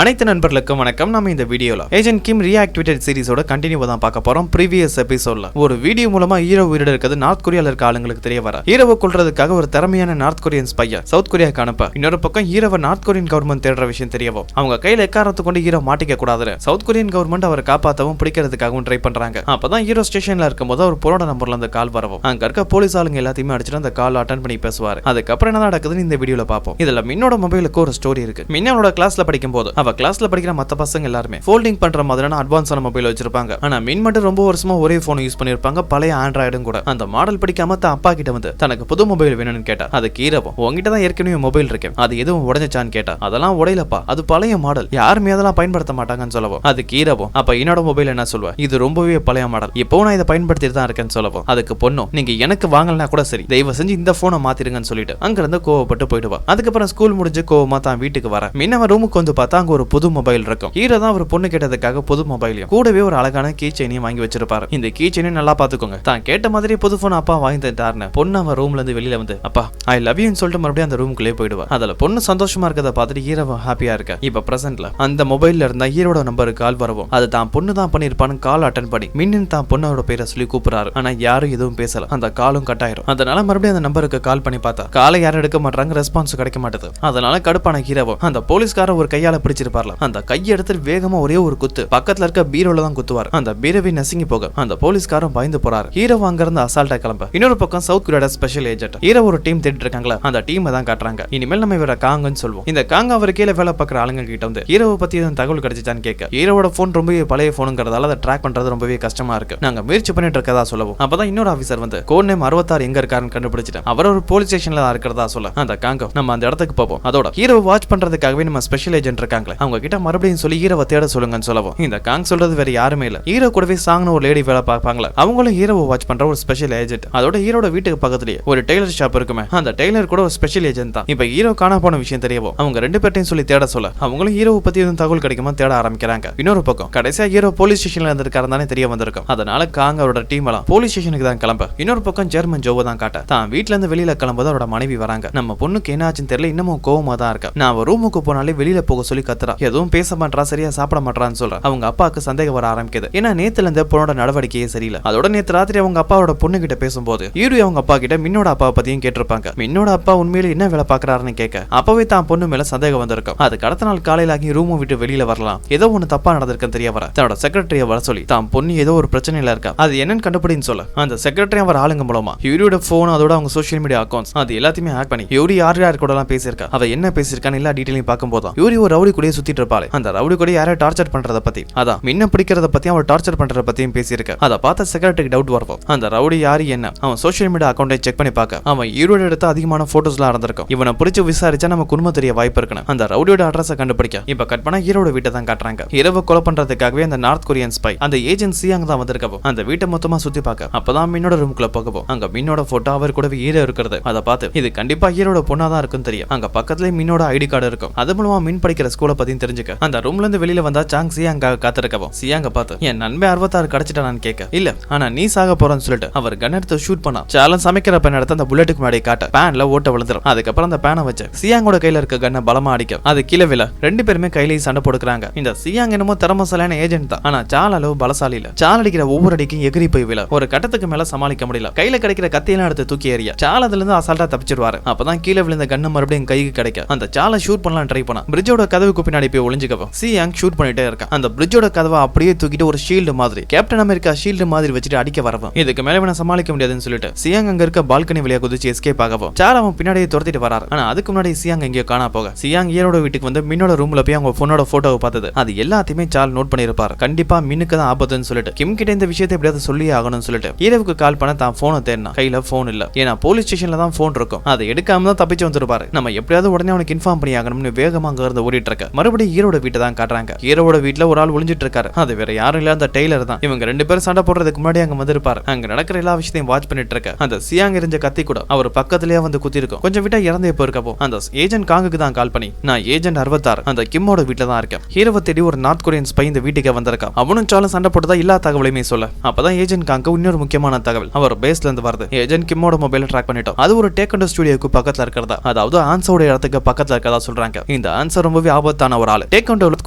அனைத்து நண்பர்களுக்கும் வணக்கம். நம்ம இந்த வீடியோல ஏஜென்ட் கிம் ரீஆக்டிவேட்டட் சீரிஸோட கண்டினியூ தான் பார்க்க போறோம். ப்ரீவியஸ் எபிசோட்ல ஒரு வீடியோ மூலமா ஹீரோ உயிரோட இருக்கிறது நார்த் கொரியால இருக்க ஆளுங்களுக்கு தெரிய வர ஹீரோவை கொல்றதுக்காக ஒரு திறமையான நார்த் கொரியன் ஸ்பைய சவுத் கொரியாக்கு அனுப்ப இன்னொரு பக்கம் ஹீரோவை நார்த் கொரியன் கவர்மெண்ட் தேடுற விஷயம் தெரியவும் அவங்க கையில எக்காரத்தை கொண்டு ஹீரோ மாட்டிக்க கூடாது சவுத் கொரியன் கவர்மெண்ட் அவரை காப்பாற்றவும் பிடிக்கிறதுக்காகவும் ட்ரை பண்றாங்க. அப்பதான் ஹீரோ ஸ்டேஷன்ல இருக்கும்போது ஒரு பொண்ணோட நம்பர்ல அந்த கால் வரவும் அங்க இருக்க போலீஸ் ஆளுங்க எல்லாத்தையுமே அடிச்சுட்டு அந்த கால் அட்டன் பண்ணி பேசுவாரு. அதுக்கப்புறம் என்ன நடக்குதுன்னு இந்த வீடியோல பார்ப்போம். இதுல மின்னோட மொபைலுக்கு ஒரு ஸ்டோரி இருக்கு. மின்னோட கிளாஸ்ல படிக்கும் போது அவ கிளாஸ்ல படிக்கிற மத்த பசங்க எல்லாருமே ஃபோல்டிங் பண்ற மாதிரியான அட்வான்ஸான மொபைல் வச்சிருப்பாங்க. ஆனா மின் மட்டும் ரொம்ப வருஷமா ஒரே போன் யூஸ் பண்ணிருப்பாங்க, பழைய ஆண்ட்ராய்டும் கூட. அந்த மாடல் படிக்காம தான் அப்பா கிட்ட வந்து தனக்கு புது மொபைல் வேணும்னு கேட்டா அது கீரவும் உங்ககிட்ட தான் ஏற்கனவே மொபைல் இருக்கேன், அது எதுவும் உடஞ்சான்னு கேட்டா அதெல்லாம் உடையலப்பா, அது பழைய மாடல், யாருமே அதெல்லாம் பயன்படுத்த மாட்டாங்கன்னு சொல்லவும் அது கீரவும் அப்ப என்னோட மொபைல் என்ன சொல்லுவா, இது ரொம்பவே பழைய மாடல், இப்போ நான் இதை பயன்படுத்திட்டு தான் இருக்கேன்னு சொல்லவும் அதுக்கு பொண்ணும் நீங்க எனக்கு வாங்கலனா கூட சரி, தயவு செஞ்சு இந்த போனை மாத்திருங்கன்னு சொல்லிட்டு அங்க இருந்து கோவப்பட்டு போயிடுவா. அதுக்கப்புறம் ஸ்கூல் முடிஞ்சு கோவமா தான் வீட்டுக்கு வர மின்னவ ரூமுக்கு வந்து பார்த்தா அங்க ஒரு புது மொபைல் இருக்கும். ஹீரோ தான் ஒரு பொண்ணு கேட்டதுக்காக புது மொபைலையும் கூடவே ஒரு அழகான கீ செயினையும் வாங்கி வச்சிருப்பாரு. இந்த கீ செயினை நல்லா பாத்துக்கோங்க, தான் கேட்ட மாதிரி புது போன் அப்பா வாங்கி தந்தாருன்னு பொண்ணு அவன் ரூம்ல இருந்து வெளியில வந்து அப்பா ஐ லவ் யூன்னு சொல்லிட்டு மறுபடியும் அந்த ரூமுக்குள்ளே போயிடுவா. அதுல பொண்ணு சந்தோஷமா இருக்கதை பார்த்துட்டு ஹீரோ ஹாப்பியா இருக்க. இப்ப பிரசன்ட்ல அந்த மொபைல்ல இருந்தா ஹீரோட நம்பருக்கு கால் வரவும் அது தான் பொண்ணு தான் பண்ணிருப்பான்னு கால் அட்டன் பண்ணி மின்னு தான் பொண்ணோட பேரை சொல்லி கூப்பிடுறாரு. ஆனா யாரும் எதுவும் பேசல, அந்த காலும் கட் ஆயிரும். அதனால மறுபடியும் அந்த நம்பருக்கு கால் பண்ணி பார்த்தா காலை யாரும் எடுக்க மாட்டாங்க, ரெஸ்பான்ஸ் கிடைக்க மாட்டேது. அதனால கடுப்பான ஹீரோவோ அந்த போலீஸ்காரர் ஒரு கையால பிடிச்சிருப்பார்ல, அந்த கையை எடுத்து வேகமா ஒரே ஒரு குத்து பக்கத்துல இருக்க பீரோல தான் குத்துவார். அந்த பீரோவை நசுங்கி போக அந்த போலீஸ்காரன் பயந்து போறாரு. ஹீரோ அங்க இருந்து அசால்ட்டா கிளம்ப. இன்னொரு பக்கம் சவுத் கொரியாட ஸ்பெஷல் ஏஜென்ட் ஹீரோ ஒரு டீம் தேடிட்டு இருக்காங்களா, அந்த டீம் தான் காட்டுறாங்க. இனிமேல் நம்ம இவர காங்கன்னு சொல்லுவோம். இந்த காங்க அவர் கீழே வேலை பார்க்குற ஆளுங்க கிட்ட வந்து ஹீரோவை பத்தி எதுவும் தகவல் கிடைச்சிச்சான்னு கேட்க ஹீரோட போன் ரொம்பவே பழைய போனுங்கிறதால அதை ட்ராக் பண்றது ரொம்பவே கஷ்டமா இருக்கு, நாங்க முயற்சி பண்ணிட்டு இருக்கதா சொல்லவும் அப்பதான் இன்னொரு ஆபீசர் வந்து கோட் நேம் 66 எங்க இருக்காருன்னு கண்டுபிடிச்சிட்டு அவர் ஒரு போலீஸ் ஸ்டேஷன்ல தான் இருக்கிறதா சொல்ல அந்த காங்க நம்ம அந்த இடத்துக்கு போவோம். அதோட ஹீரோவை வாட்ச் பண்றதுக்காகவே நம்ம ஸ்பெஷல் ஏஜென்ட் இருக்காங்களே அவங்க கிட்ட மறுபடியும் சொல்லி ஹீரோவை தேட சொல்லுங்கன்னு சொல்லவும் இந்த காங் சொல்றது வேற யாருமே இல்ல, ஹீரோ கூடவே சாங்னு ஒரு லேடி வேலை பார்ப்பாங்களா அவங்களும் ஹீரோவை வாட்ச் பண்ற ஒரு ஸ்பெஷல் ஏஜென்ட். அதோட ஹீரோட வீட்டுக்கு பக்கத்துலயே ஒரு டெய்லர் ஷாப் இருக்குமே, அந்த டெய்லர் கூட ஒரு ஸ்பெஷல் ஏஜென்ட் தான். இப்ப ஹீரோ காண போன விஷயம் தெரியவும் அவங்க ரெண்டு பேர்ட்டையும் சொல்லி தேட சொல்ல அவங்களும் ஹீரோவை பத்தி எதுவும் தகவல் கிடைக்குமா தேட ஆரம்பிக்கிறாங்க. இன்னொரு பக்கம் கடைசியா ஹீரோ போலீஸ் ஸ்டேஷன்ல இருந்திருக்காரு தானே தெரிய வந்திருக்கும். அதனால காங் அவரோட டீம் எல்லாம் போலீஸ் ஸ்டேஷனுக்கு தான் கிளம்ப. இன்னொரு பக்கம் ஜெர்மன் ஜோவை தான் காட்ட தான் வீட்டுல இருந்து வெளியில கிளம்பும்போது அவரோட மனைவி வராங்க. நம்ம பொண்ணுக்கு என்ன ஆச்சுன்னு தெரியல, இன்னமும் கோவமா தான் இருக்கா. நான் அவ ரூமுக்கு போனாலே வெளியில போக சொல்லி கத்துறா, எதுவும் பேச மாட்டா, சரியா சாப்பிட மாட்டான்னு சொல்ற. அவங்க அப்பாவுக்கு சந்தேகம் வர ஆரம்பிக்குது, ஏன்னா நேத்துல இருந்து பொண்ணோட நடவடிக்கையே சரியில்லை. அதோட நேத்து ராத்திரி அவங்க அப்பாவோட பொண்ணு கிட்ட பேசும்போது யூரி அவங்க அப்பா கிட்ட மின்னோட அப்பாவை பத்தியும் கேட்டிருப்பாங்க. மின்னோட அப்பா உண்மையில என்ன வேலை பாக்குறாருன்னு கேட்க அப்பவே தான் பொண்ணு மேல சந்தேகம் வந்திருக்கும். அதுக்கு அடுத்த நாள் காலையில ஆகி ரூம் விட்டு வெளியில வரலாம், ஏதோ ஒண்ணு தப்பா நடந்திருக்குன்னு தெரிய வர தன்னோட செக்ரட்டரிய வர சொல்லி தான் பொண்ணு ஏதோ ஒரு பிரச்சனையில இருக்கா, அது என்னன்னு கண்டுபிடின்னு சொல்ல அந்த செக்ரட்டரி அவர் ஆளுங்க மூலமா யூரியோட போன் அதோட அவங்க சோசியல் மீடியா அக்கௌண்ட்ஸ் அது எல்லாத்தையுமே ஹேக் பண்ணி யூரி யார் கூட எல்லாம் பேசியிருக்கா, அவ என்ன பேசியிருக்கான்னு எல்லா டீடைலையும் பார்க்கும்போது யூரி ஒரு ரவுடி கூட சுத்திட்டு இருப்பாளே, அந்த ரவுடி கூட யாரை டார்ச்சர் பண்றத பத்தி அதான் மின்ன பிடிக்கிறத பத்தி அவன் டார்ச்சர் பண்றத பத்தியும் பேசியிருக்க. அதை பார்த்த செக்ரட்டரிக்கு டவுட் வரவும் அந்த ரவுடி யாரு என்ன அவன் சோசியல் மீடியா அக்கௌண்டை செக் பண்ணி பார்க்க அவன் ஈரோடு எடுத்த அதிகமான போட்டோஸ்லாம் இருந்திருக்கும். இவனை பிடிச்சு விசாரிச்சா நமக்கு உண்மை தெரிய வாய்ப்பு இருக்குன்னு அந்த ரவுடியோட அட்ரஸை கண்டுபிடிக்க இப்ப கட் பண்ணா ஹீரோட வீட்டை தான் காட்டுறாங்க. இரவு கொலை பண்றதுக்காகவே அந்த நார்த் கொரியன் ஸ்பை அந்த ஏஜென்சி அங்க தான் வந்திருக்கவும் அந்த வீட்டை மொத்தமா சுத்தி பார்க்க அப்பதான் மின்னோட ரூமுக்குள்ள போகவும் அங்க மின்னோட போட்டோ அவர் கூடவே ஹீரோ இருக்கிறது. அதை பார்த்து இது கண்டிப்பா ஹீரோட பொண்ணா தான் இருக்குன்னு தெரியும். அங்க பக்கத்துல மின்னோட ஐடி கார்டு இருக்கும். அது மூலமா மின் படிக்கிற ஸ்கூலை பத்தியும் தெரிஞ்சுக்க அந்த ரூம்ல இருந்து வெளியில வந்தா சாங் சியாங்க காத்திருக்கவும் சியாங்க பார்த்து என் நண்பே 66 கிடைச்சிட்டான்னு கேட்க இல்ல ஆனா நீ சாக போறன்னு சொல்லிட்டு அவர் கன் எடுத்து ஷூட் பண்ணா சாலன் சமைக்கிற பெண் எடுத்து அந்த புல்லட்டுக்கு முன்னாடி காட்ட பேன்ல ஓட்ட விழுந்துரும். அதுக்கப்புறம் அந்த பேனை வச்சு சியாங்கோட கையில இருக்க கண்ணை பலமா அடிக்க அது கீழே விழ ரெண்டு பேருமே கையிலேயே சண்டை போடுக்கிறாங்க. இந்த சியாங் என்னமோ திறமசாலியான ஏஜென்ட் தான், ஆனா சால் அளவு பலசாலி இல்ல. சால் அடிக்கிற ஒவ்வொரு அடிக்கும் எகிரி போய் விழ ஒரு கட்டத்துக்கு மேல சமாளிக்க முடியல. கையில கிடைக்கிற கத்தியெல்லாம் எடுத்து தூக்கி எறிய சால் அதுல இருந்து அசால்ட்டா தப்பிச்சிருவாரு. அப்பதான் கீழே விழுந்த கண்ணு மறுபடியும் கைக்கு கிடைக்க அந்த சாலை ஷூட் பண்ணலாம் ட்ரை பண்ணா பிரிட்ஜோட கதவுக்கு பின்னாடி போய் ஒளிஞ்சுக்கவும் சியாங் ஷூட் பண்ணிட்டே இருக்கான். அந்த பிரிட்ஜோட கதவை அப்படியே தூக்கிட்டு ஒரு ஷீல்டு மாதிரி கேப்டன் அமெரிக்கா ஷீல்டு மாதிரி வச்சுட்டு அடிக்க வரவும் இதுக்கு மேல இவனை சமாளிக்க முடியாதுன்னு சொல்லிட்டு சியாங் அங்க இருக்க பால்கனி வழியா குதிச்சு எஸ்கேப் ஆகவும் சால் அவன் பின்னாடியே துரத்திட்டு வராரு. ஆனா அதுக்கு முன்னாடி சியாங் எங்கேயோ காணா போக சியாங் ஹீரோட வீட்டுக்கு வந்து மின்னோட ரூம்ல போய் அவங்க பொண்ணோட போட்டோவை பார்த்தது அது எல்லாத்தையுமே சால் நோட் பண்ணிருப்பாரு. கண்டிப்பா மின்னுக்கு தான் ஆபத்துன்னு சொல்லிட்டு கிம் கிட்ட இந்த விஷயத்தை எப்படியாவது சொல்லி ஆகணும்னு சொல்லிட்டு ஹீரோவுக்கு கால் பண்ண தான் போனை தேடினா கையில போன் இல்ல, ஏன்னா போலீஸ் ஸ்டேஷன்ல தான் போன் இருக்கும். அதை எடுக்காம தான் தப்பிச்சு வந்துருப்பாரு. நம்ம எப்படியாவது உடனே அவனுக்கு இன்ஃபார்ம் பண்ணி ஆகணும்னு வேகமா அங்க இருந்து ஓடிட்டு இருக்க. மறுபடியும் ஹீரோட வீட்டை தான் காட்டுறாங்க. ஹீரோட வீட்டுல ஒரு ஆள் ஒளிஞ்சிட்டு இருக்காரு, அது வேற யாரும் இல்ல அந்த டெய்லர் தான். இவங்க ரெண்டு பேரும் சண்டை போடுறதுக்கு முன்னாடி அங்க வந்திருப்பாரு. அங்க நடக்கிற எல்லா விஷயத்தையும் வாட்ச் பண்ணிட்டு இருக்க அந்த சியாங் எரிஞ்ச கத்தி கூட அவர் பக்கத்திலேயே வந்து குத்தி இருக்கும். கொஞ்சம் விட்டா இறந்தே போயிருக்கப்போ அந்த ஏஜென்ட் காங்குக்கு தான் கால் பண்ணி நான் ஏஜென்ட் 66 அந்த கிம்மோட வீட்டுல தான் இருக்கேன், ஹீரோவை தேடி ஒரு நார்த் கொரியன் ஸ்பை இந்த வீட்டுக்கு வந்திருக்கான், அவனும் சாலும் சண்டை போட்டுதான் எல்லா தகவலையுமே சொல்ல. அப்பதான் ஏஜென்ட் காங்க இன்னொரு முக்கியமான தகவல் அவர் பேஸ்ல இருந்து வருது. ஏஜென்ட் கிம்மோட மொபைல ட்ராக் பண்ணிட்டோம், அது ஒரு டேக்கண்டோ ஸ்டுடியோக்கு பக்கத்துல இருக்கிறதா, அதாவது ஆன்சரோட இடத்துக்கு பக்கத்துல இருக்கதா சொல்றாங்க. இந்த ஆன்சர் ரொம்பவே ஆபத்தான ஆபத்தான ஒரு ஆளு. டேக்வொண்டோ நார்த்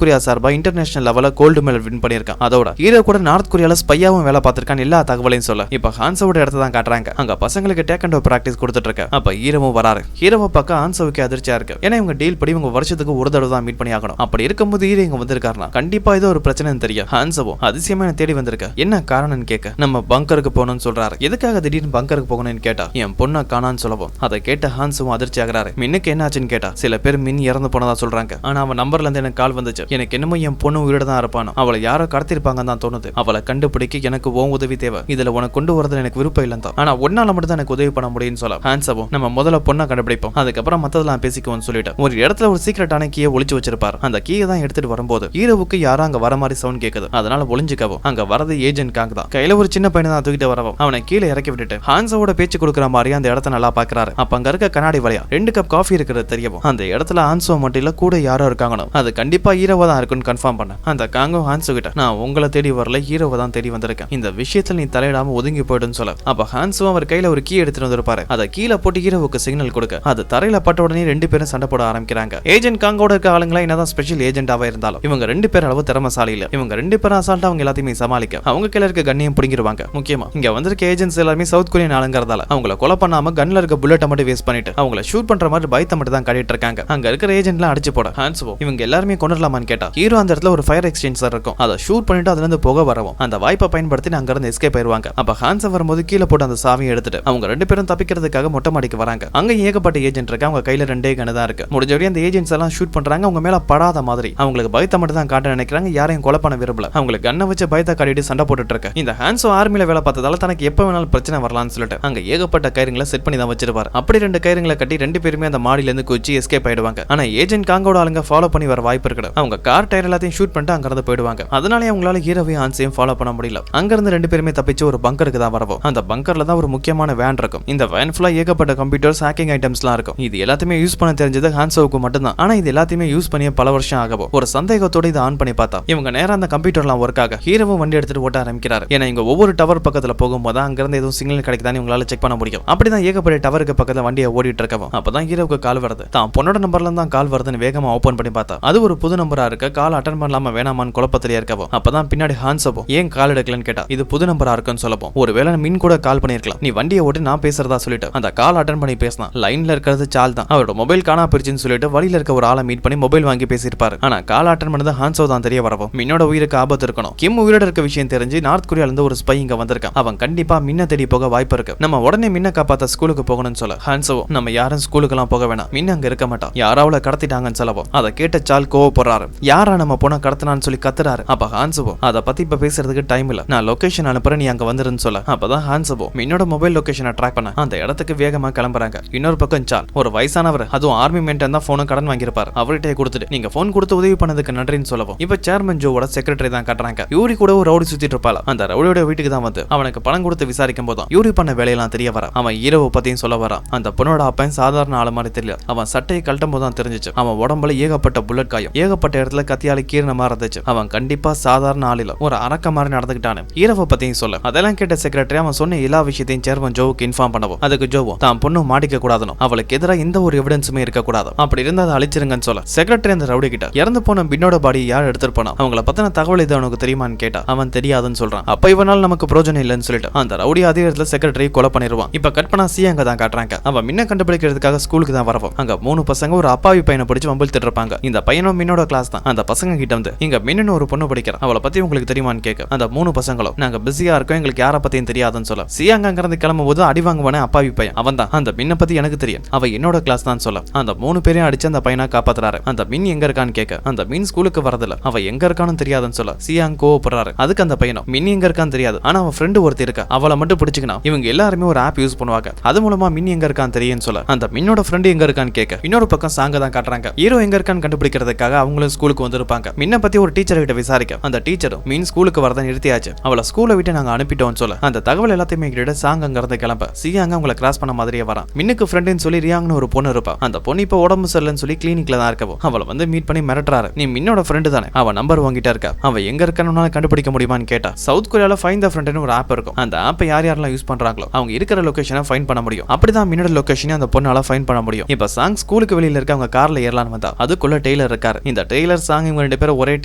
கொரியா சார்பா இன்டர்நேஷனல் லெவல்ல கோல்டு மெடல் வின் பண்ணிருக்கான். அதோட ஹீரோ கூட நார்த் கொரியால ஸ்பையாவும் வேலை பார்த்திருக்கான். எல்லா தகவலையும் சொல்ல இப்ப ஹான்சோட இடத்த தான் காட்டுறாங்க. அங்க பசங்களுக்கு டேக்வொண்டோ பிராக்டிஸ் கொடுத்துட்டு இருக்க. அப்ப ஹீரோவும் வராரு. ஹீரோவை பார்க்க ஹான்சோவுக்கு அதிர்ச்சியா இருக்கு. ஏன்னா இவங்க டீல் படி இவங்க வருஷத்துக்கு ஒரு தடவை தான் மீட் பண்ணி ஆகணும். அப்படி இருக்கும்போது ஹீரோ இங்க வந்திருக்காருனா கண்டிப்பா ஏதோ ஒரு பிரச்சனைன்னு தெரியும். ஹான்சோவோ அதிசயமா தேடி வந்திருக்க. என்ன காரணம்னு கேட்க நம்ம பங்கருக்கு போகணும்னு சொல்றாரு. எதுக்காக திடீர்னு பங்கருக்கு போகணும்னு கேட்டா என் பொண்ணை காணான்னு சொல்லவும் அதை கேட்ட ஹான்சோவும் அதிர்ச்சி ஆகிறாரு. மின்னுக்கு என்னாச்சுன்னு கேட்டா சில பேர் மின் இறந்து போனதா சொல்றாங்க. ஆனா அவன் நம்பர்ல இருந்து எனக்கு கால் வந்துச்சு. எனக்கு என்னமோ என் பொண்ணு உயிரோட தான் இருப்பானோ. அவளை யாரோ கடத்திருப்பாங்க தான் தோணுது. அவளை கண்டுபிடிக்க எனக்கு உன் உதவி தேவை. இதுல உனக்கு கொண்டு வரது எனக்கு விருப்பம் இல்ல தான். ஆனா ஒன்னால மட்டும் தான் எனக்கு உதவி பண்ண முடியும்னு சொல்ல ஹான்சோவும் நம்ம முதல்ல பொண்ணை கண்டுபிடிப்போம், அதுக்கப்புறம் மத்ததெல்லாம் பேசிக்குவோம்னு சொல்லிட்டு ஒரு இடத்துல ஒரு சீக்ரெட்டான கீயை ஒளிச்சு வச்சிருப்பாரு. அந்த கீயை தான் எடுத்துட்டு வரும்போது ஹீரோவுக்கு யாரோ அங்க வர மாதிரி சவுண்ட் கேக்குது. அதனால ஒளிஞ்சுக்கவும் அங்க வரது ஏஜென்ட் காங் தான். கையில ஒரு சின்ன பையனை தான் தூக்கிட்டு வரவும் அவனை கீழே இறக்கி விட்டுட்டு ஹான்சோவோட பேச்சு கொடுக்குற மாதிரி அந்த இடத்த நல்லா பாக்குறாரு. அப்ப அங்க இருக்க கண்ணாடி வளையா 2 கப் காஃபி இருக்கிறது தெரியவும் அந்த இடத்துல ஹான்சோ மட்டும் இல்ல கூட யாரோ இருக்காங்கன்னு அது கண்டிப்பா ஹீரோவா தான் இருக்குன்னு கன்ஃபார்ம் பண்ண அந்த காங்கும் ஹான்சோ கிட்ட நான் உங்களை தேடி வரல, ஹீரோவை தான் தேடி வந்திருக்கேன். இந்த விஷயத்துல நீ தலையிடாம ஒதுங்கி போயிடுன்னு சொல்ல அப்ப ஹான்சோ அவர் கையில ஒரு கீ எடுத்துட்டு வந்திருப்பாரு. அதை கீழே போட்டு ஹீரோவுக்கு சிக்னல் கொடுக்க அது தரையில பட்ட உடனே 2 பேரும் சண்டை போட ஆரம்பிக்கிறாங்க. ஏஜென்ட் காங்கோட இருக்க ஆளுங்களா என்னதான் ஸ்பெஷல் ஏஜென்டாவா இருந்தாலும் இவங்க 2 பேர் அளவு திறமசாலி இல்ல. இவங்க 2 பேரும் அசால்ட்டா அவங்க எல்லாத்தையுமே சமாளிக்க அவங்க கையில இருக்க கண்ணையும் பிடிங்கிருவாங்க. முக்கியமா இங்க வந்திருக்க ஏஜென்ட்ஸ் எல்லாமே சவுத் கொரியன் ஆளுங்கிறதால அவங்கள கொலை பண்ணாம கன்ல இருக்க புல்லட்டை மட்டும் வேஸ்ட் பண்ணிட்டு அவங்கள ஷூட் பண்ற மாதிரி பயத்தை மட்டும் தான் காட்டிட்டு இருக்காங்க. அங்க இருக்கிற ஏஜென்ட்லாம் அடிச்சு போட ஹான்சோ இவங்க எல்லாருமே கொண்டுலாமான்னு கேட்டா ஹீரோ அந்த இடத்துல ஒரு ஃபயர் எக்ஸ்டென்சர் இருக்கும். அதை ஷூட் பண்ணிட்டு அதுல இருந்து புகை வரவும் அந்த வாய்ப்பை பயன்படுத்தி அங்க இருந்து எஸ்கேப் ஆயிருவாங்க. அப்ப ஹான்சோ வரும்போது கீழே போட்டு அந்த சாவியை எடுத்துட்டு அவங்க 2 பேரும் தப்பிக்கிறதுக்காக மொட்டை மாடிக்கு வராங்க. அங்க ஏகப்பட்ட ஏஜென்ட் இருக்கு. அவங்க கையில 2 கன் தான் இருக்கு. முடிஞ்ச வரையும் அந்த ஏஜென்ட்ஸ் எல்லாம் ஷூட் பண்றாங்க. அவங்க மேல படாத மாதிரி அவங்களுக்கு பயத்தை மட்டும் தான் காட்ட நினைக்கிறாங்க. யாரையும் கொலை பண்ண விரும்பல. அவங்களுக்கு கண்ணை வச்சு பயத்தை காட்டிட்டு சண்டை போட்டுட்டு இருக்க இந்த ஹான்சோ ஆர்மில வேலை பார்த்ததால தனக்கு எப்ப வேணாலும் பிரச்சனை வரலாம்னு சொல்லிட்டு அங்க ஏகப்பட்ட கயிறுங்களை செட் பண்ணி தான் வச்சிருப்பாரு. அப்படி 2 கயிறுங்களை கட்டி 2 பேருமே அந்த மாடியில இருந்து குச்சி எஸ்கேப் ஆயிடுவாங்க. ஆனா ஏஜென்ட் காங்கோட ஆளுங்க ஃபாலோ பண்ணி வர வாய்ப்பு இருக்கு. அவங்க கார் டயர் எல்லாத்தையும் ஷூட் பண்ணிட்டு அங்க இருந்து போயிடுவாங்க. அதனால அவங்களால ஹீரோவையும் ஹான்சையும் ஃபாலோ பண்ண முடியல. அங்க இருந்து 2 பேருமே தப்பிச்சு ஒரு பங்கருக்கு தான் வரவும் அந்த பங்கர்ல தான் ஒரு முக்கியமான வேன் இருக்கும். இந்த வேன் ஃபுல்லா ஏகப்பட்ட கம்ப்யூட்டர்ஸ் ஹேக்கிங் ஐட்டம்ஸ்லாம் இருக்கும். இது எல்லாத்தையுமே யூஸ் பண்ண தெரிஞ்சது ஹான்சோவுக்கு மட்டும் தான். ஆனா இது எல்லாத்தையுமே யூஸ் பண்ணி பல வருஷம் ஆகவும் ஒரு சந்தேகத்தோட இதை ஆன் பண்ணி பார்த்தா இவங்க நேரா அந்த கம்ப்யூட்டர்லாம் ஒர்க் ஆக ஹீரோவும் வண்டி எடுத்துட்டு ஓட்ட ஆரம்பிக்கிறாரு. ஏன்னா இங்க ஒவ்வொரு டவர் பக்கத்துல போகும்போது அங்க இருந்து எதுவும் சிக்னல் கிடைக்குதான்னு உங்களால செக் பண்ண முடியும். அப்படிதான் ஏகப்பட்ட டவருக்கு பக்கத்துல வண்டியை ஓடிட்டு இருக்கவும் அப்பதான் ஹீரோவுக்கு கால் வருது. தான் பொண்ணோட நம்பர்ல தான் கால் வருதுன்னு வேகமா ஓபன் பண்ணி பார்த்தா அது ஒரு புது நம்பரா இருக்க. கால் அட்டன் பண்ணலாமா வேணாமான்னு குழப்பத்திலே இருக்கவும் அப்பதான் பின்னாடி ஹான்சோவோ ஏன் கால் எடுக்கலன்னு கேட்டா இது புது நம்பரா இருக்குன்னு சொல்லப்போம். ஒருவேளை மின் கூட கால் பண்ணிருக்கலாம். நீ வண்டியை ஓட்டி நான் பேசுறதா சொல்லிட்டு அந்த கால் அட்டன் பண்ணி பேசினா லைன்ல இருக்கிறது சால் தான். அவரோட மொபைல் காணா போயிருச்சுன்னு சொல்லிட்டு வழியில இருக்க ஒரு ஆளை மீட் பண்ணி மொபைல் வாங்கி பேசியிருப்பாரு. ஆனா கால் அட்டன் பண்ணது ஹான்சோ தான் தெரிய வரவும் மின்னோட உயிருக்கு ஆபத்து இருக்கணும். கிம் உயிரோட இருக்க விஷயம் தெரிஞ்சு நார்த் கொரியால இருந்து ஒரு ஸ்பை இங்க வந்திருக்கான். அவன் கண்டிப்பா மின்ன தேடி போக வாய்ப்பு இருக்கு. நம்ம உடனே மின்ன காப்பாத்த ஸ்கூலுக்கு போகணும்னு சொல்ல ஹான்சோ நம்ம யாரும் ஸ்கூலுக்கு எல்லாம் போக வேணாம், மின்ன அங்க இருக்க மாட்டான், யாராவது கடத்திட்டாங்கன்னு சொல்லவும் அதை கேட்ட சால் கோவப்படுறாரு. யாரா நம்ம பொண்ணை கடத்தினான்னு சொல்லி கத்துறாரு. அப்ப ஹான்சோ அதை பத்தி இப்ப பேசுறதுக்கு டைம் இல்ல, நான் லொகேஷன் அனுப்புறேன், நீ அங்க வந்துருன்னு சொல்ல அப்பதான் ஹான்சோ மின்னோட மொபைல் லொகேஷனை ட்ராக் பண்ண அந்த இடத்துக்கு வேகமா கிளம்புறாங்க. இன்னொரு பக்கம் சால் ஒரு வயசானவர், அதுவும் ஆர்மி மென்டன் தான் போனை கடன் வாங்கியிருப்பாரு. அவர்கிட்ட கொடுத்துட்டு நீங்க போன் கொடுத்து உதவி பண்ணதுக்கு நன்றின்னு சொல்லவும் இப்ப சேர்மன் ஜோவோட செக்ரட்டரி தான் காட்டுறாங்க. யூரி கூட ஒரு ரவுடி சுத்திட்டு இருப்பாள். அந்த ரவுடியோட வீட்டுக்கு தான் வந்து அவனுக்கு பணம் கொடுத்து விசாரிக்கும் போதும் யூரி பண்ண வேலையெல்லாம் தெரிய வர அவன் ஹீரோவை பத்தியும் சொல்ல வரான். அந்த பொண்ணோட அப்பன் சாதாரண ஆளு மாதிரி தெரியல. அவன் சட்டையை கழட்டும் போது தான் தெரிஞ்சிச்சு அவன் உடம்புல ஏகப்பட்ட புல்லட் காயம், ஏகப்பட்ட இடத்துல கத்தியால கீரண மாதிரி இருந்துச்சு. அவன் கண்டிப்பா சாதாரண ஆளில ஒரு அரக்க மாதிரி நடந்துக்கிட்டானு ஹீரோவை பத்தியும் சொல்ல அதெல்லாம் கேட்ட செக்ரட்டரி அவன் சொன்ன எல்லா விஷயத்தையும் சேர்மன் ஜோவுக்கு இன்ஃபார்ம் பண்ணவும் அதுக்கு ஜோவும் தான் பொண்ணு மாட்டிக்க கூடாதுன்னு அவளுக்கு எதிராக எந்த ஒரு எவிடன்ஸுமே இருக்க கூடாது, அப்படி இருந்தா அதை அழிச்சிருங்கன்னு சொல்ல செக்ரட்டரி அந்த ரவுடி கிட்ட இறந்து போன பின்னோட பாடி யார் எடுத்துட்டு போனா அவங்கள பத்தின தகவல் இது அவனுக்கு தெரியுமான்னு கேட்டா அவன் தெரியாதுன்னு சொல்றான். அப்ப இவனால நமக்கு பிரோஜனம் இல்லைன்னு சொல்லிட்டு அந்த ரவுடி அதே இடத்துல செக்ரட்டரி கொலை பண்ணிடுவான். இப்ப கட் பண்ணா சியாங்க தான் காட்டுறாங்க. அவன் மின்ன கண்டுபிடிக்கிறதுக்காக ஸ்கூலுக்கு தான் வரவும் அங்க 3 பசங்க ஒரு அப்பாவி பையனை பிடிச்சு வம்பில் திட்டுறாங்க. இந்த பையனும் மின்னோட கிளாஸ் தான். அந்த பசங்க கிட்ட வந்து இங்க மின்னு ஒரு பொண்ணு படிக்கிற அவளை பத்தி உங்களுக்கு தெரியுமான்னு கேட்க அந்த 3 பசங்களும் நாங்க பிஸியா இருக்கோம், எங்களுக்கு யாரை பத்தியும் தெரியாதுன்னு சொல்ல சியாங்க அங்கிருந்து கிளம்பும் போது அடி வாங்குவானே அப்பாவி பையன் அவன் தான். அந்த மின்ன பத்தி எனக்கு தெரியும், அவ என்னோட கிளாஸ் தான் சொல்ல அந்த 3 பேரையும் அடிச்சு அந்த பையனை காப்பாத்துறாரு. அந்த மின் எங்க இருக்கான்னு கேட்க அந்த மின் ஸ்கூலுக்கு வரதில்ல, அவ எங்க இருக்கான்னு தெரியாதுன்னு சொல்ல சியாங் கோவப்படுறாரு. அதுக்கு அந்த பையனும் மின் எங்க இருக்கான்னு தெரியாது, ஆனா அவன் ஃப்ரெண்டு ஒருத்தர் இருக்கா, அவளை மட்டும் பிடிச்சிக்கணும், இவங்க எல்லாருமே ஒரு ஆப் யூஸ் பண்ணுவாங்க, அது மூலமா மின் எங்க இருக்கான்னு தெரியும்னு சொல்ல அந்த மின்னோட ஃப்ரெண்டு எங்க இருக்கான்னு கேட்க இன்னொரு பக்கம் சாங்க தான் காட்டுறாங்க. ஹீரோ எங்க இருக்கான்னு கண்டுபிடிக்கிறதுக்காக அவங்களும் ஸ்கூலுக்கு வந்திருப்பாங்க. மின்ன பத்தி ஒரு டீச்சர் கிட்ட விசாரிக்க அந்த டீச்சரும் மின் ஸ்கூலுக்கு வரத நிறுத்தியாச்சு, அவளை ஸ்கூலை விட்டு நாங்க அனுப்பிட்டோம்னு சொல்ல அந்த தகவல் எல்லாத்தையுமே கிட்ட சாங் அங்க இருந்து கிளம்ப சியாங்க அவங்களை கிராஸ் பண்ண மாதிரியே வரான். மின்னுக்கு ஃப்ரெண்டுன்னு சொல்லி ரியாங்னு ஒரு பொண்ணு இருப்பா. அந்த பொண்ணு இப்ப உடம்பு சரியில்லைன்னு சொல்லி கிளினிக்ல தான் இருக்கவும் அவளை வந்து மீட் பண்ணி மிரட்டுறாரு. நீ மின்னோட ஃப்ரெண்டு தானே, அவ நம்பர் வாங்கிட்டா இருக்கா, அவ எங்க இருக்கான்னு கண்டுபிடிக்க முடியுமான்னு கேட்டா சவுத் கொரியால ஃபைண்ட் த ஃப்ரெண்ட்னு ஒரு ஆப் இருக்கும். அந்த ஆப்பை யார் யாரெல்லாம் யூஸ் பண்றாங்களோ அவங்க இருக்கிற லொகேஷனை ஃபைண்ட் பண்ண முடியும். அப்படிதான் மின்னோட லொகேஷனை அந்த பொண்ணால ஃபைண்ட் பண்ண முடியும். இப்ப சாங் ஸ்கூலுக்கு வெளியில இருக்க அவங்க கார்ல ஏறலான்னு வந்தா அதுக்குள்ள டெய்லர் இருக்காரு. இந்த டெய்லர் சாங் இவங்க 2 பேரும் ஒரே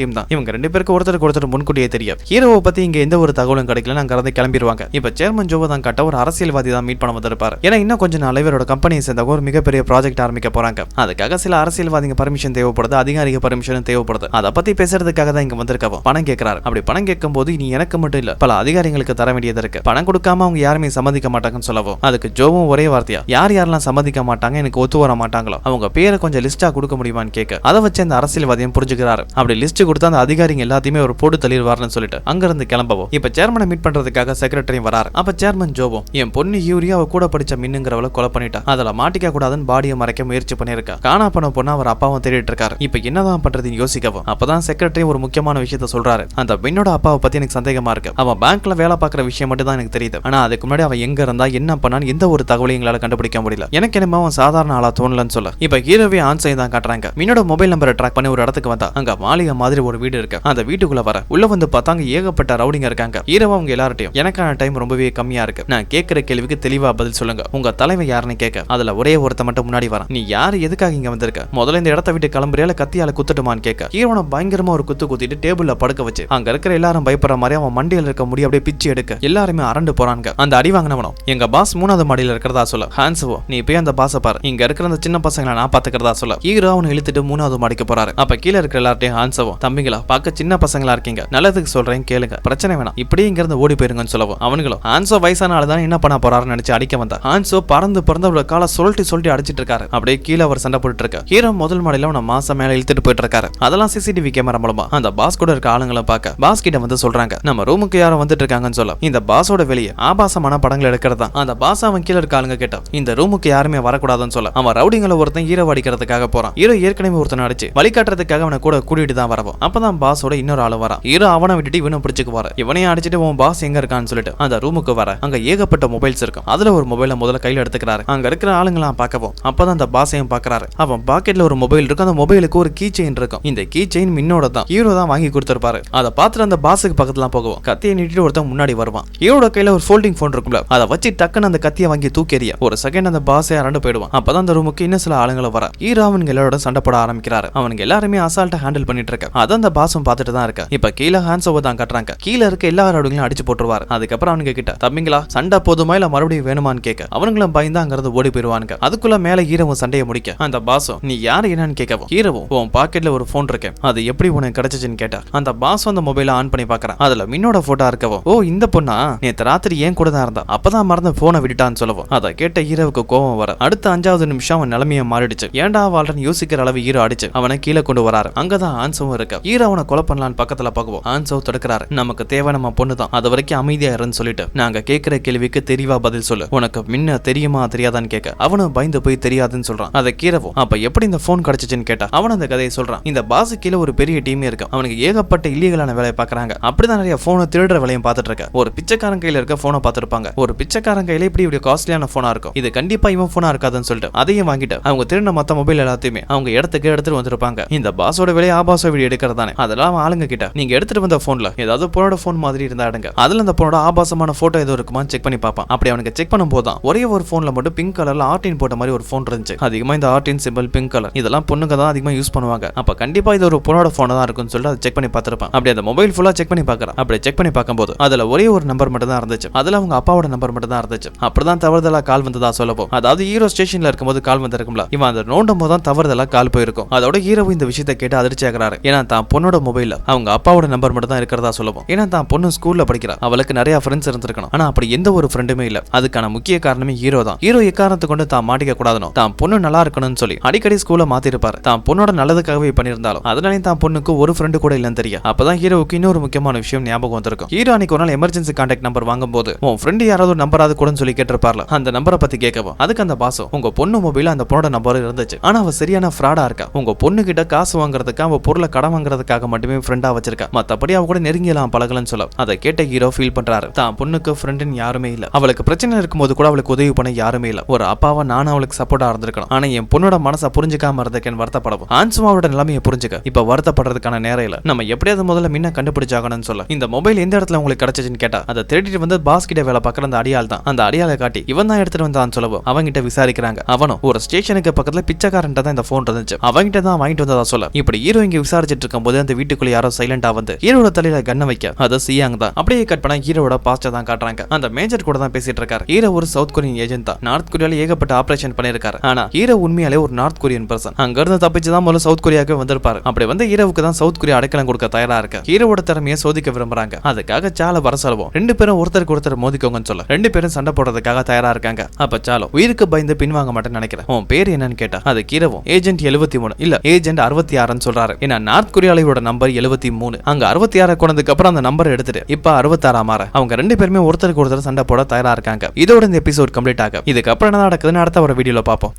டீம் தான். இவங்க 2 பேருக்கு ஒருத்தர் முன்கூட்டியே தெரியும். ஹீரோவை பத்தி இங்க எந்த ஒரு தகவலும் கிடைக்கல. அங்க இருந்து கிளம்பிடுவாங்க. இப்ப சேர்மன் ஜோவை தான் காட்ட ஒரு அரசியல்வாதி தான் மீட் பண்ண வந்திருப்பாரு. ஏன்னா இன்னும் கொஞ்சம் நாள் இவரோட கம்பெனியை சேர்ந்தவங்க ஒரு மிகப்பெரிய ப்ராஜெக்ட் ஆரம்பிக்க போறாங்க. அதுக்காக சில அரசியல்வாதிங்க பர்மிஷன் தேவைப்படுது, அதிகாரிக பர்மிஷன் தேவைப்படுது. அதை பத்தி பேசுறதுக்காக தான் இங்க வந்திருக்கவோ பணம் கேட்கிறாரு. அப்படி பணம் கேட்கும் போது இனி எனக்கு மட்டும் இல்ல பல அதிகாரிகளுக்கு தர வேண்டியது இருக்கு. பணம் கொடுக்காம அவங்க யாருமே சம்மதிக்க மாட்டாங்கன்னு சொல்லவும் அதுக்கு ஜோவும் ஒரே வார்த்தையா யாரெல்லாம் சம்மதிக்க மாட்டாங்க, எனக்கு ஒத்து வர மாட்டாங்களோ அவங்க பேரை கொஞ்சம் லிஸ்டா கொடுக்க முடியுமான்னு கேட்க அதை வச்சு அந்த அரசியல்வாதியும் புரிஞ்சுக்கிறாரு. அப்படி லிஸ்ட் கொடுத்து அந்த அதிகாரிங்க எல்லாத்தையுமே ஒரு போட்டு தள்ளிடுவாருன்னு சொல்லிட்டு அங்க இருந்து கிளம்பவும் இப்ப சேர்மனை மீட் பண்றதுக்காக செக்ரட்டரியும் வராரு. அப்ப சேர்மன் ஜோவும் என் பொண்ணு யூரியா அவ கூட படிச்ச மின்னுங்கிறவளை கொலை பண்ணிட்டா, அதுல மாட்டிக்க கூடாதுன்னு பாடியை மறைக்க முயற்சி பண்ணிருக்கா. காணா பண்ண பொண்ணு அவர் அப்பாவும் தேடிட்டு இருக்காரு. இப்ப என்னதான் பண்றதுன்னு யோசிக்கவும் அப்பதான் செக்ரட்டரி ஒரு முக்கியமான விஷயத்த சொல்றாரு. அந்த பெண்ணோட அப்பாவை பத்தி எனக்கு சந்தேகமா இருக்கு. அவன் பேங்க்ல வேலை பார்க்குற விஷயம் மட்டும் தான் எனக்கு தெரியுது. ஆனா அதுக்கு முன்னாடி அவன் எங்க இருந்தா என்ன பண்ணான்னு எந்த ஒரு தகவலையும் எங்களால கண்டுபிடிக்க முடியல. எனக்கு என்னமோ அவன் சாதாரண ஆளா தோணலன்னு சொல்ல இப்ப ஹீரோவே ஆன்சை தான் காட்டுறாங்க. மீனோட மொபைல் நம்பரை ட்ராக் பண்ணி ஒரு இடத்துக்கு வந்தா அங்க மாளிகை மாதிரி ஒரு வீடு இருக்கு. அந்த வீட்டுக்குள்ள வர உள்ள வந்து பார்த்தாங்க ஏகப்பட்ட ரவுடிங்க இருக்காங்க. ஹீரோவா அவங்க எல்லார்ட்டையும் எனக்கான டைம் ரொம்பவே கம்மியா இருக்கு, நான் கேட்கிற கேள்விக்கு தெளிவா பதில் சொல்லுங்க, உங்க தலைவன் யாருன்னு கேட்க அதுல ஒரே ஒருத்த மட்டும் முன்னாடி வரான். நீ யாரு, எதுக்காக இங்க வந்திருக்க, முதல்ல இந்த இடத்த விட்டு கிளம்புறியால கத்தியால குத்துட்டுமான்னு கேட்க ஹீரோனை பயங்கரமா ஒரு குத்து குத்திட்டு டேபிள்ல படுக்க வச்சு அங்க இருக்கிற எல்லாரும் பயப்படுற மாதிரி அவன் மண்டியில இருக்க முடிய அப்படியே பிச்சு எடுக்க எல்லாருமே அரண்டு போறாங்க. அந்த அடி வாங்கினவனும் எங்க பாஸ் 3வது மாடியில இருக்கிறதா சொல்ல ஹான்ஸுவோ நீ போய் அந்த பாஸை பாரு, இங்க இருக்கிற அந்த சின்ன பசங்களை நான் பாத்துக்கிறதா சொல்ல ஹீரோ அவனை இழுத்துட்டு 3வது மாடிக்கு போறாரு. அப்ப கீழே இருக்கிற எல்லார்ட்டையும் ஹான்ஸுவோ தம்பிங்களா பார்க்க சின்ன பசங்களா இருக்கீங்க, நல்லதுக்கு சொல்றேன் கேளுங்க, பிரச்சனை வேணாம், இப்படியே இங்க இருந்து ஓடி போயிருங்கன்னு சொல்லவும் அவனுங்களும் ஹான்ஸோ வயசான ஆளுதான் என்ன பண்ண போறாருன்னு நினைச்சு அடிக்க வந்தா ஹான்ஸோ பறந்து அவரோட காலை சொல்லிட்டு அடிச்சிட்டு இருக்காரு. அப்படியே கீழே அவர் சண்டை போட்டு இருக்க ஹீரோ முதல் மாடியில அவனை மாசம் மேல இழுத்துட்டு போயிட்டு இருக்காரு. அதெல்லாம் சிசிடிவி கேமரா மூலமா அந்த பாஸ் கூட இருக்க ஆளுங்களை பார்க்க பாஸ் கிட்ட வந்து சொல்றாங்க நம்ம ரூமுக்கு யாரும் வந்துட்டு இருக்காங்கன்னு சொல்ல இந்த பாஸோட வெளியே ஆபாசமான படங்கள் எடுக்கிறதா அந்த பாஸ் அவன் கீழே இருக்க ஆளுங்க கேட்டா இந்த ரூமுக்கு யாருமே வரக்கூடாதுன்னு சொல்ல அவன் ரவுடிங்களை ஒருத்தன் ஹீரோ அடிக்கிறதுக்காக போறான். ஹீரோ ஏற்கனவே ஒருத்தன் அடிச்சு வழிகாட்டுறதுக்காக அவனை கூட கூட்டிட்டு தான் வரவும் அப்பதான் பாஸோட இன்னொரு ஆளு வரான். ஹீரோ அவனை விட்டுட்டு இவனை பிடிச்சுக்கு வர இவனையும் அடிச்சுட்டு உன் பாஸ் எங்க இருக்கான்னு சொல்லிட்டு அந்த ரூமுக்கு வர அங்க ஏகப்பட்ட மொபைல்ஸ் இருக்கும். அதுல ஒரு மொபைலை முதல்ல கையில எடுத்துக்கிறாரு. அங்க இருக்கிற ஆளுங்களாம் பார்க்கவும் அப்பதான் அந்த பாஸையும் பாக்குறாரு. அவன் பாக்கெட்ல ஒரு மொபைல் இருக்கும். அந்த மொபைலுக்கு ஒரு கீ செயின் இருக்கும். இந்த கீ செயின் மின்னோட தான் ஹீரோ தான் வாங்கி கொடுத்திருப்பாரு. அதை பார்த்துட்டு அந்த பாஸுக்கு பக்கத்துல போகவும் கத்தியை நீட்டிட்டு ஒருத்தன் முன்னாடி வருவான். ஹீரோட கையில ஒரு ஃபோல்டிங் போன் இருக்கும்ல அதை வச்சு டக்குன்னு அந்த கத்தியை வாங்கி தூக்கி எறிய ஒரு செகண்ட் அந்த பாஸே அரண்டு போயிடுவான். அப்பதான் அந்த ரூமுக்கு இன்னும் சில ஆளுங்களை வர ஹீரோ அவனுங்க எல்லாரோட சண்டை போட ஆரம்பிக்கிறாரு. அவனுங்க எல்லாருமே அசால்ட்டா ஹேண்டில் பண்ணிட்டு இருக்க அதான் அந்த பாஸும் பார்த்துட்டு தான் இருக்க. இப்ப கீழே ஹான்ஸோவை தான் கட்டுறாங்க. கீழே இருக்க எல்லா ரவுடிங்களையும் அடிச்சு போட்டுருவாரு. அதுக்கப்புறம் அவனுங்க கிட்ட தம்பிங்களா சண்டை போதுமா இல்ல மறுபடியும் வேணுமான்னு கேட்க அவனுங்களும் பயந்து அங்க இருந்து ஓடி போயிடுவானுங்க. அதுக்குள்ள மேல ஹீரோவும் சண்டையை முடிக்க அந்த பாஸும் நீ யாரு என்னன்னு கேட்கவும் ஹீரோவும் உன் பாக்கெட்ல ஒரு போன் இருக்கு அது எப்படி உனக்கு கிடைச்சிச்சுன்னு கேட்டா அந்த பாஸ் அந்த மொபைல ஆன் பண்ணி பாக்குறான். அதுல மின்னோட போட்டோ இருக்கவும் ஓ இந்த பொண்ணா நேத்து ராத்திரி ஏன் கூட தான் இருந்தா அப்பதான் மறந்து போனை விட்டுட்டான்னு சொல்லவும் அதை கேட்ட ஹீரோவுக்கு கோவம் வர அடுத்த 5வது நிமிஷம் அவன் நிலைமையை மாறிடுச்சு. ஏன்டா வாழ்றன்னு யோசிக்கிற அளவு ஹீரோ அடிச்சு அவனை கீழே கொண்டு வராரு. அங்கதான் ஆன்சவும் இருக்க ஹீரோ அவனை கொலை பண்ணலான்னு பக்கத்துல பார்க்கவும் ஆன்சவ் தடுக்கிறாரு. நமக்கு தேவை நம்ம பொண்ணு தான், அது வரைக்கும் அமைதியா இருன்னு சொல்லிட்டு நாங்க கேட்கிற கேள்விக்கு தெளிவா பதில் சொல்லு, உனக்கு முன்ன தெரியுமா தெரியாதான்னு கேட்க அவனும் பயந்து போய் தெரியாதுன்னு சொல்றான். அதை கீரவும் அப்ப எப்படி இந்த போன் கிடைச்சிச்சுன்னு கேட்டா அவன் அந்த கதையை சொல்றான். இந்த பாஸ் கீழே ஒரு பெரிய டீமே இருக்கு, அவனுக்கு ஏகப்பட்ட இல்லீகலான வேலையை பாக்குறாங்க. அப்படிதான் நிறைய போனை திருடுற வேலையும் பார்த்துட்டு இருக்க. ஒரு பிச்சைக்காரன் கையில இருக்க போனை பார்த்துருப்பாங்க. ஒரு பிச்சைக்காரன் கையில இப்படி காஸ்ட்லியான போனா இருக்கும், இது கண்டிப்பா இவன் போனா இருக்காதுன்னு சொல்லிட்டு அதையும் வாங்கிட்டு அவங்க திருடின மொத்த மொபைல் எல்லாத்தையுமே அவங்க இடத்துக்கு எடுத்துட்டு வந்திருப்பாங்க. இந்த பாஸோட வேலையை ஆபாச வீடியோ எடுக்கிறதானே அதெல்லாம் ஆளுங்க கிட்ட நீங்க எடுத்துட்டு வந்த போன்ல ஏதாவது பொண்ணோட போன் மாதிரி இருந்தா எடுங்க, அதுல அந்த பொண்ணோட ஆபாசமான போட்டோ ஏதோ இருக்குமான்னு செக் பண்ணி பார்ப்பான். அப்படி அவனுக்கு செக் பண்ணும் போதான் ஒரே ஒரு போன்ல மட்டும் பிங்க் கலர்ல ஆர்டின் போட்ட மாதிரி ஒரு போன் இருந்துச்சு. அதிகமா இந்த ஆர்டின் சிம்பிள் பிங்க் கலர் இதெல்லாம் பொண்ணுங்க தான் அதிகமா யூஸ் பண்ணுவாங்க. அப்ப கண்டிப்பா இது ஒரு பொண்ணோட போன் தான் இருக்குன்னு சொல்லிட்டு அதை செக் பண்ணி பார்த்திருப்பான். அப்படி அந்த மொபைல் ஃபுல்லா செக் பண்ணி பார்க்கறான். அப்படி செக் பண்ணி பார்க்கும்போது அதுல ஒரே ஒரு நம்பர் மட்டும் தான் இருந்துச்சு. அதுல அவங்க அப்பாவோட நம்பர் மட்டும் தான் இருந்துச்சு. அப்படிதான் தவறுதலா கால் வந்ததா சொல்லப்போ அதாவது ஹீரோ ஸ்டேஷன்ல இருக்கும்போது கால் வந்திருக்கும்ல, இவன் அந்த நோண்டும் போது தான் தவறுதலா கால் போயிருக்கும். அதோட ஹீரோ இந்த விஷயத்தை கேட்டு அதிர்ச்சி ஆகிறாரு. ஏன்னா தான் பொண்ணோட மொபைல்ல அவங்க அப்பாவோட நம்பர் மட்டும் தான் இருக்கிறதா சொல்லப்போம். ஏன்னா தான் பொண்ணு ஸ்கூல்ல படிக்கிறா, அவளுக்கு நிறைய ஃப்ரெண்ட்ஸ் இருந்திருக்கணும். ஆனா அப்படி எந்த ஒரு ஃப்ரெண்டுமே இல்ல. அதுக்கான முக்கிய காரணமே ஹீரோ தான். ஹீரோ எக்காரணத்தை கொண்டு தான் மாட்டிக்க கூடாதுனோ தான் பொண்ணு நல்லா இருக்கணும்னு சொல்லி அடிக்கடி ஸ்கூல்ல மாத்தி இருப்பாரு. தான் பொண்ணோட நல்லதுக்காகவே பண்ணியிருந்தாலும் அதனாலே தான் பொண்ணுக்கு ஒரு ஃப்ரெண்டு கூட இல்லன்னு தெரியும். அப்பதான் ஹீரோவுக்கு இன்னொரு முக்கியமான விஷயம் ஞாபகம் வந்திருக்கும். ஹீரோ அன்னைக்கு ஒரு நாள் எமர்ஜென்சி கான்டாக்ட் நம்பர் வாங்கும் போது உன் ஃப்ரெண்டு யாராவது நம்பராது கூட சொல்லி கேட்டிருப்பார்ல, அந்த நம்பரை பத்தி கேட்கவும் அதுக்கு அந்த பாசம் உங்க பொண்ணு மொபைல அந்த பொண்ணோட நம்பர் இருந்துச்சு, ஆனா அவ சரியான ஃப்ராடா இருக்கா, உங்க பொண்ணு கிட்ட காசு வாங்குறதுக்கு அவ பொருளை கடன் வாங்குறதுக்காக மட்டுமே ஃப்ரெண்டா வச்சிருக்கா, மத்தபடி அவ கூட நெருங்கியலாம் பழகலன்னு சொல்ல அதை கேட்ட ஹீரோ ஃபீல் பண்றாரு. தான் பொண்ணுக்கு ஃப்ரெண்டுன்னு யாருமே இல்ல, அவளுக்கு பிரச்சனை இருக்கும்போது கூட அவளுக்கு உதவி பண்ண யாருமே இல்ல, ஒரு அப்பாவா நானும் அவளுக்கு சப்போர்ட்டா இருந்திருக்கணும், ஆனா என் பொண்ணோட மனசை புரிஞ்சுக்காம இருந்தேன்னு வருத்தப்படவும் ஆன்சுமாவோட நிலைமையை புரிஞ்சுக்க இப்ப வருத்தப்படுறதுக்கான நேரம் இல்ல, நம்ம எப்படியாவது முதல்ல முன்ன கண்டுபிடிச்சாகணும்னு சொல்ல இந்த மொபைல் எந்த இடத்துல உங்களுக்கு கிடைச்சிச்சுன்னு கேட்டா அதை தேடிட்டு வந்து பாஸ் கிட்ட வேலை பார்க்குற அந்த அடியால் தான். அந்த அடியாலை காட்டி இவன் தான் எடுத்துட்டு வந்தான் சொல்லவும் அவங்கிட்ட விசாரிக்கிறாங்க. அவனும் ஒரு ஸ்டேஷனுக்கு பக்கத்துல பிச்சைக்காரன்ட்ட தான் இந்த போன் இருந்துச்சு, அவங்கிட்ட வாங்கிட்டு வந்ததா சொல்ல இப்படி ஹீரோ இங்க விசாரிச்சிட்டு இருக்கும்போது அந்த வீட்டுக்குள்ள யாரோ சைலண்டா வந்து ஹீரோட தலையில கண்ணை வைக்க அது சியாங் தான். அப்படியே கட் பண்ணா ஹீரோட பாஸ்ட தான் காட்டுறாங்க. அந்த மேஜர் கூட தான் பேசிட்டு இருக்காரு. ஹீரோ ஒரு சவுத் கொரியன் ஏஜென்ட் தான். நார்த் கொரியால ஏகப்பட்ட ஆபரேஷன் பண்ணிருக்காரு. ஆனா ஹீரோ உண்மையாலே ஒரு நார்த் கொரியன் பர்சன். அங்க இருந்து தப்பிச்சு தான் முதல்ல சவுத் கொரியாவுக்கு வந்திருப்பாரு. அப்படி வந்து ஹீரோவுக்கு தான் சவுத் கொரியா அடைக்கலம் கொடுக்க தயாரா இருக்கு. ஹீரோவோட திறமையை சோதிக்க விரும்புறாங்க. அதுக்காக சால வர சொல்லுவோம். ரெண்டு பேரும் ஒருத்தருக்கு ஒருத்தர் மோதிக்கோங்கன்னு சொல்ல ரெண்டு பேரும் சண்டை போடுறதுக்காக தயாரா இருக்காங்க. அப்ப சாலோ உயிருக்கு பயந்து பின்வாங்க மாட்டேன்னு நினைக்கிறேன். உன் பேர் என்னன்னு கேட்டா அது கீரவும் ஏஜென்ட் 73 இல்ல ஏஜென்ட் 66 சொல்றாரு. ஏன்னா நார்த் கொரியாவோட நம்பர் 73. அங்க 66 கொண்டதுக்கு அப்புறம் அந்த நம்பர் எடுத்துட்டு இப்ப 66 மாற அவங்க ரெண்டு பேருமே ஒருத்தருக்கு ஒருத்தர் சண்டை போட தயாரா இருக்காங்க. இதோட இந்த எபிசோட் கம்ப்ளீட் ஆகும். இதுக்கு அப்புறம் என்ன நடக்குதுன்னு அடுத்த ஒரு வீடியோல பார்ப்போம்.